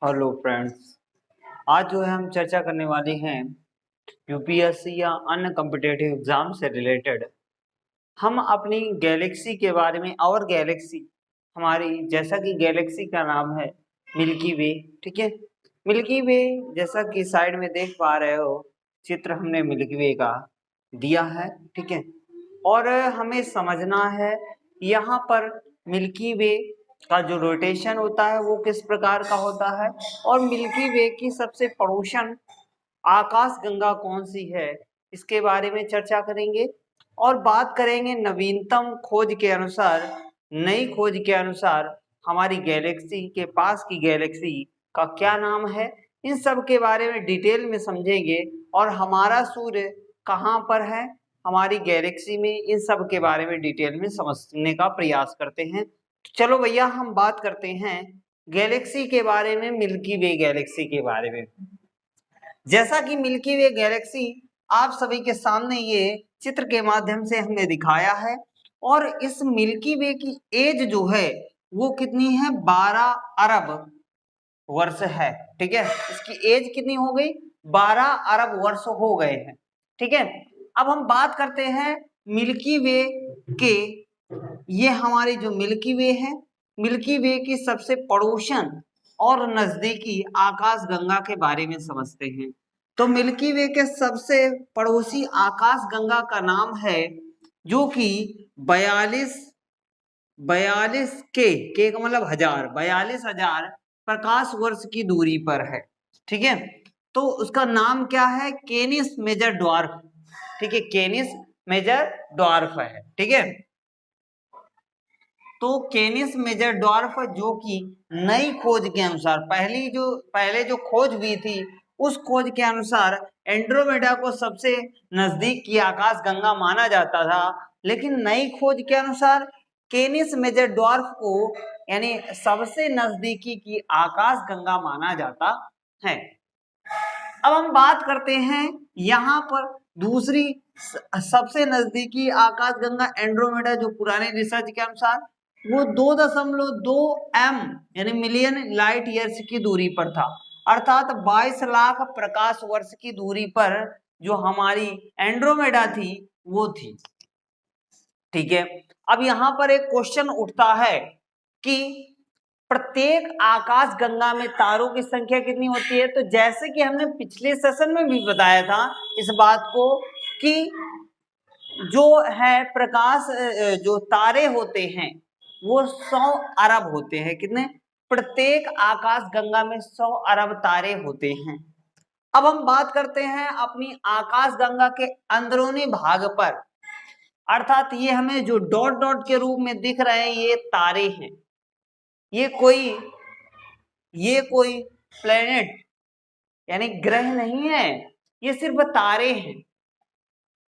Hello friends. आज जो है हम चर्चा करने वाले हैं यूपीएससी या अन्य कॉम्पिटिटिव एग्जाम से रिलेटेड। हम अपनी गैलेक्सी के बारे में और गैलेक्सी हमारी जैसा कि गैलेक्सी का नाम है मिल्की वे। ठीक है, मिल्की वे जैसा कि साइड में देख पा रहे हो चित्र हमने मिल्की वे का दिया है। ठीक है, और हमें समझना है यहाँ पर मिल्की वे का जो रोटेशन होता है वो किस प्रकार का होता है और मिल्की वे की सबसे पड़ोसन आकाश गंगा कौन सी है, इसके बारे में चर्चा करेंगे। और बात करेंगे नवीनतम खोज के अनुसार, नई खोज के अनुसार हमारी गैलेक्सी के पास की गैलेक्सी का क्या नाम है, इन सब के बारे में डिटेल में समझेंगे। और हमारा सूर्य कहाँ पर है हमारी गैलेक्सी में, इन सब के बारे में डिटेल में समझने का प्रयास करते हैं। तो चलो भैया हम बात करते हैं गैलेक्सी के बारे में, मिल्की वे गैलेक्सी के बारे में। जैसा कि मिल्की वे गैलेक्सी आप सभी के सामने ये चित्र के माध्यम से हमने दिखाया है, और इस मिल्की वे की एज जो है वो कितनी है, 12 अरब वर्ष है। ठीक है, इसकी एज कितनी हो गई, 12 अरब वर्ष हो गए हैं। ठीक है, अब हम बात करते हैं मिल्की वे के, ये हमारी जो मिल्की वे है, मिल्की वे की सबसे पड़ोसन और नजदीकी आकाश गंगा के बारे में समझते हैं। तो मिल्की वे के सबसे पड़ोसी आकाश गंगा का नाम है जो कि 42 के का मतलब 42,000 प्रकाश वर्ष की दूरी पर है। ठीक है, तो उसका नाम क्या है, केनिस मेजर ड्वार्फ। ठीक है, केनिस मेजर ड्वार्फ है। ठीक है, तो केनिस मेजर ड्वार्फ जो कि नई खोज के अनुसार, पहले जो खोज हुई थी उस खोज के अनुसार एंड्रोमेडा को सबसे नजदीक की आकाश गंगा माना जाता था, लेकिन नई खोज के अनुसार केनिस मेजर ड्वार्फ को यानी सबसे नजदीकी की आकाश गंगा माना जाता है। अब हम बात करते हैं यहाँ पर दूसरी सबसे नजदीकी आकाश गंगा एंड्रोमेडा, जो पुराने रिसर्च के अनुसार वो 2.2 m यानी मिलियन लाइट ईयर्स की दूरी पर था, अर्थात 22 लाख प्रकाश वर्ष की दूरी पर जो हमारी एंड्रोमेडा थी वो थी। ठीक है, अब यहाँ पर एक क्वेश्चन उठता है कि प्रत्येक आकाश गंगा में तारों की संख्या कितनी होती है। तो जैसे कि हमने पिछले सेशन में भी बताया था इस बात को कि जो है प्रकाश जो तारे होते हैं वो 100 अरब होते हैं। कितने, प्रत्येक आकाश गंगा में 100 अरब तारे होते हैं। अब हम बात करते हैं अपनी आकाश गंगा के अंदरूनी भाग पर, अर्थात ये हमें जो डॉट डॉट के रूप में दिख रहे हैं ये तारे हैं, ये कोई प्लेनेट यानी ग्रह नहीं है, ये सिर्फ तारे हैं।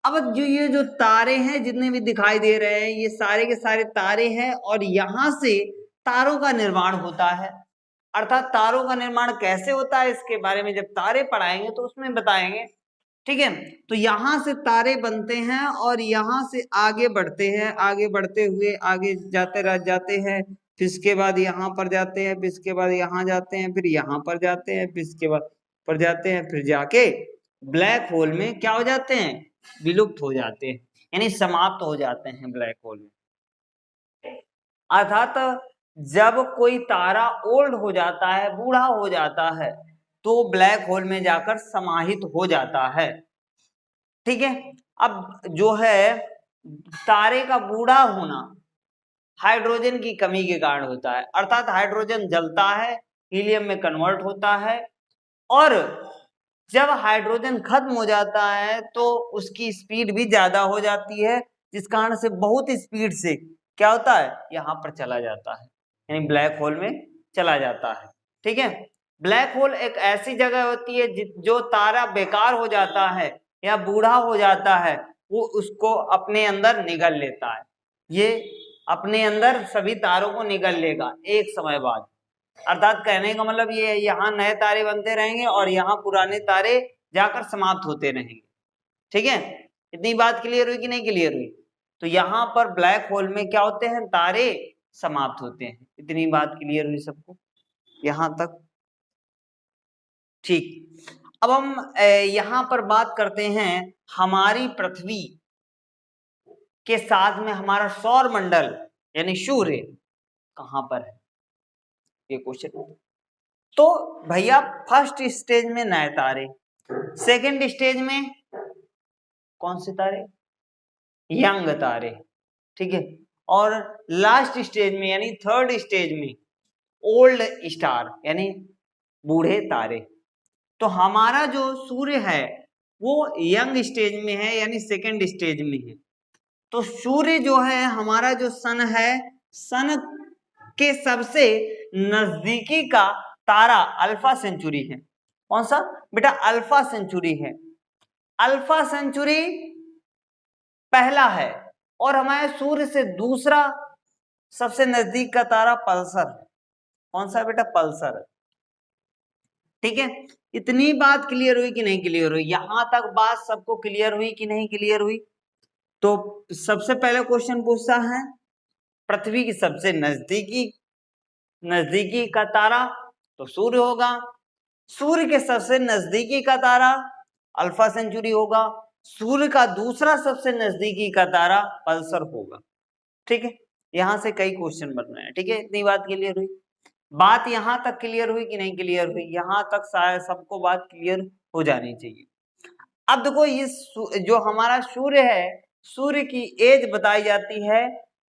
अब ये जो तारे हैं जितने भी दिखाई दे रहे हैं ये सारे के सारे तारे हैं, और यहां से तारों का निर्माण होता है। अर्थात तारों का निर्माण कैसे होता है इसके बारे में जब तारे पढ़ाएंगे तो उसमें बताएंगे। ठीक है, तो यहां से तारे बनते हैं और यहां से आगे बढ़ते हैं, आगे बढ़ते हुए आगे जाते हैं, फिर इसके बाद यहाँ पर जाते हैं, फिर इसके बाद यहाँ जाते हैं, फिर यहाँ पर जाते हैं, फिर इसके बाद पर जाते हैं, फिर जाके ब्लैक होल में क्या हो जाते हैं, विलुप्त हो जाते हैं, यानी समाप्त हो जाते हैं ब्लैक होल में। अर्थात जब कोई तारा ओल्ड हो जाता है, बूढ़ा हो जाता है, तो ब्लैक होल में जाकर समाहित हो जाता है। ठीक है, अब जो है तारे का बूढ़ा होना हाइड्रोजन की कमी के कारण होता है, अर्थात हाइड्रोजन जलता है, हीलियम में कन्वर्ट होता है, और जब हाइड्रोजन खत्म हो जाता है तो उसकी स्पीड भी ज्यादा हो जाती है, जिस कारण से बहुत स्पीड से क्या होता है, यहाँ पर चला जाता है, यानी ब्लैक होल में चला जाता है। ठीक है, ब्लैक होल एक ऐसी जगह होती है जो तारा बेकार हो जाता है या बूढ़ा हो जाता है वो उसको अपने अंदर निगल लेता है, ये अपने अंदर सभी तारों को निगल लेगा एक समय बाद। अर्थात कहने का मतलब ये है यहाँ नए तारे बनते रहेंगे और यहाँ पुराने तारे जाकर समाप्त होते रहेंगे। ठीक है, इतनी बात क्लियर हुई कि नहीं क्लियर हुई। तो यहाँ पर ब्लैक होल में क्या होते हैं, तारे समाप्त होते हैं। इतनी बात क्लियर हुई सबको यहाँ तक। ठीक, अब हम यहाँ पर बात करते हैं हमारी पृथ्वी के साथ में हमारा सौर मंडल यानी सूर्य कहाँ पर है, ये क्वेश्चन। तो भैया फर्स्ट स्टेज में नए तारे, सेकंड स्टेज में कौन से तारे, यंग तारे, ठीक है, और लास्ट स्टेज में यानी थर्ड स्टेज में ओल्ड स्टार यानी बूढ़े तारे। तो हमारा जो सूर्य है वो यंग स्टेज में है यानी सेकंड स्टेज में है। तो सूर्य जो है हमारा जो सन है, सन के सबसे नजदीकी का तारा अल्फा सेंचुरी है। कौन सा बेटा, अल्फा सेंचुरी है। अल्फा सेंचुरी पहला है और हमारे सूर्य से दूसरा सबसे नजदीक का तारा पल्सर है। कौन सा बेटा, पल्सर। ठीक है, इतनी बात क्लियर हुई कि नहीं क्लियर हुई, यहां तक बात सबको क्लियर हुई कि नहीं क्लियर हुई। तो सबसे पहले क्वेश्चन पूछता है पृथ्वी की सबसे नजदीकी का तारा तो सूर्य होगा, सूर्य के सबसे नजदीकी का तारा अल्फा सेंचुरी होगा, सूर्य का दूसरा सबसे नजदीकी का तारा पल्सर होगा। ठीक है, यहां से कई क्वेश्चन बन रहे हैं। ठीक है, इतनी बात क्लियर हुई, बात यहां तक क्लियर हुई कि नहीं क्लियर हुई, यहां तक शायद सबको बात क्लियर हो जानी चाहिए। अब देखो ये जो हमारा सूर्य है, सूर्य की एज बताई जाती है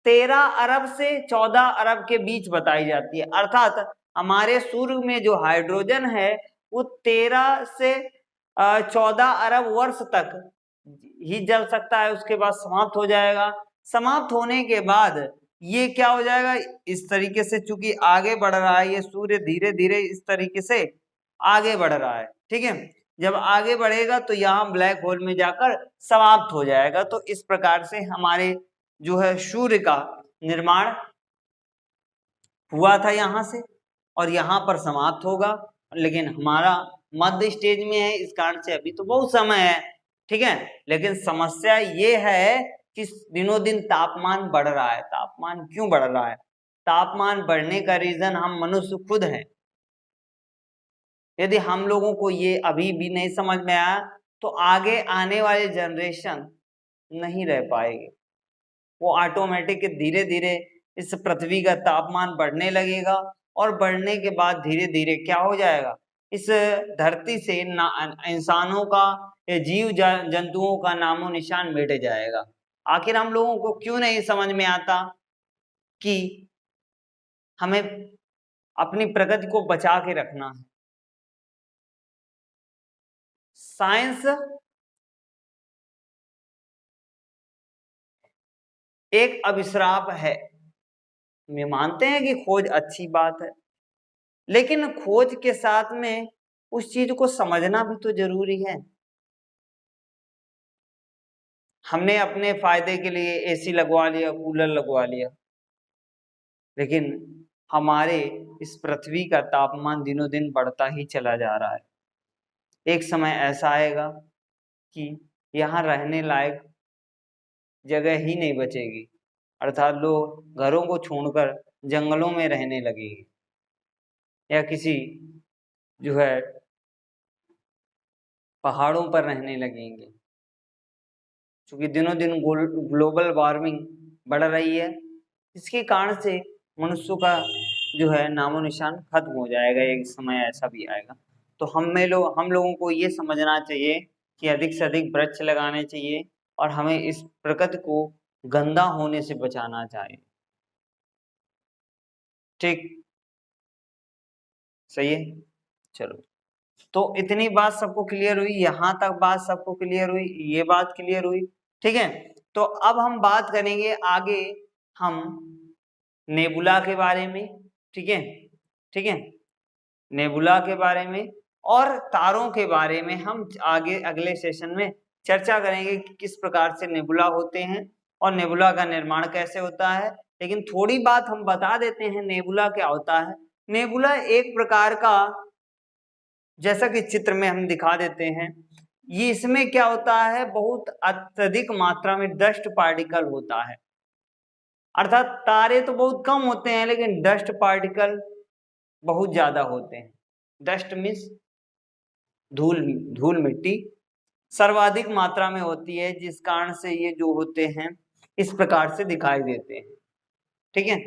13 अरब से 14 अरब के बीच बताई जाती है, अर्थात हमारे सूर्य में जो हाइड्रोजन है वो 13 से 14 अरब वर्ष तक ही जल सकता है, उसके बाद समाप्त हो जाएगा। समाप्त होने के बाद ये क्या हो जाएगा, इस तरीके से चूंकि आगे बढ़ रहा है ये सूर्य, धीरे धीरे इस तरीके से आगे बढ़ रहा है। ठीक है, जब आगे बढ़ेगा तो यहाँ ब्लैक होल में जाकर समाप्त हो जाएगा। तो इस प्रकार से हमारे जो है सूर्य का निर्माण हुआ था यहाँ से और यहाँ पर समाप्त होगा, लेकिन हमारा मध्य स्टेज में है, इस कारण से अभी तो बहुत समय है। ठीक है, लेकिन समस्या ये है कि दिनों दिन तापमान बढ़ रहा है। तापमान क्यों बढ़ रहा है, तापमान बढ़ने का रीजन हम मनुष्य खुद हैं। यदि हम लोगों को ये अभी भी नहीं समझ में आया तो आगे आने वाले जनरेशन नहीं रह पाएगी, वो ऑटोमेटिक धीरे धीरे इस पृथ्वी का तापमान बढ़ने लगेगा और बढ़ने के बाद धीरे धीरे क्या हो जाएगा, इस धरती से इंसानों का या जीव जंतुओं का नामो निशान मिट जाएगा। आखिर हम लोगों को क्यों नहीं समझ में आता कि हमें अपनी प्रकृति को बचा के रखना है। साइंस एक अभिश्राप है, मैं मानते हैं कि खोज अच्छी बात है, लेकिन खोज के साथ में उस चीज को समझना भी तो जरूरी है। हमने अपने फायदे के लिए एसी लगवा लिया, कूलर लगवा लिया, लेकिन हमारे इस पृथ्वी का तापमान दिनों दिन बढ़ता ही चला जा रहा है। एक समय ऐसा आएगा कि यहाँ रहने लायक जगह ही नहीं बचेगी, अर्थात लोग घरों को छोड़कर जंगलों में रहने लगेंगे या किसी जो है पहाड़ों पर रहने लगेंगे, क्योंकि दिनों दिन ग्लोबल वार्मिंग बढ़ रही है। इसके कारण से मनुष्यों का जो है नामो निशान खत्म हो जाएगा, एक समय ऐसा भी आएगा। तो हम लोगों को ये समझना चाहिए कि अधिक से अधिक वृक्ष लगाने चाहिए और हमें इस प्रकृति को गंदा होने से बचाना चाहिए। ठीक, सही है, चलो। तो इतनी बात सबको क्लियर हुई, यहां तक बात सबको क्लियर हुई, ये बात क्लियर हुई। ठीक है, तो अब हम बात करेंगे आगे हम नेबुला के बारे में। ठीक है, ठीक है, नेबुला के बारे में और तारों के बारे में हम आगे अगले सेशन में चर्चा करेंगे कि किस प्रकार से नेबुला होते हैं और नेबुला का निर्माण कैसे होता है। लेकिन थोड़ी बात हम बता देते हैं, नेबुला क्या होता है। नेबुला एक प्रकार का, जैसा कि चित्र में हम दिखा देते हैं, ये इसमें क्या होता है, बहुत अत्यधिक मात्रा में डस्ट पार्टिकल होता है, अर्थात तारे तो बहुत कम होते हैं लेकिन डस्ट पार्टिकल बहुत ज्यादा होते हैं। डस्ट मीन्स धूल धूल मिट्टी सर्वाधिक मात्रा में होती है, जिस कारण से ये जो होते हैं इस प्रकार से दिखाई देते हैं। ठीक है,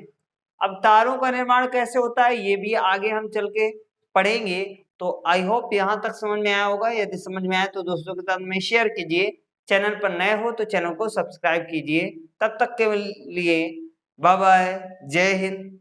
अब तारों का निर्माण कैसे होता है ये भी आगे हम चल के पढ़ेंगे। तो आई होप यहां तक समझ में आया होगा। यदि समझ में आया तो दोस्तों के साथ में शेयर कीजिए। चैनल पर नए हो तो चैनल को सब्सक्राइब कीजिए। तब तक के लिए बाय बाय, जय हिंद।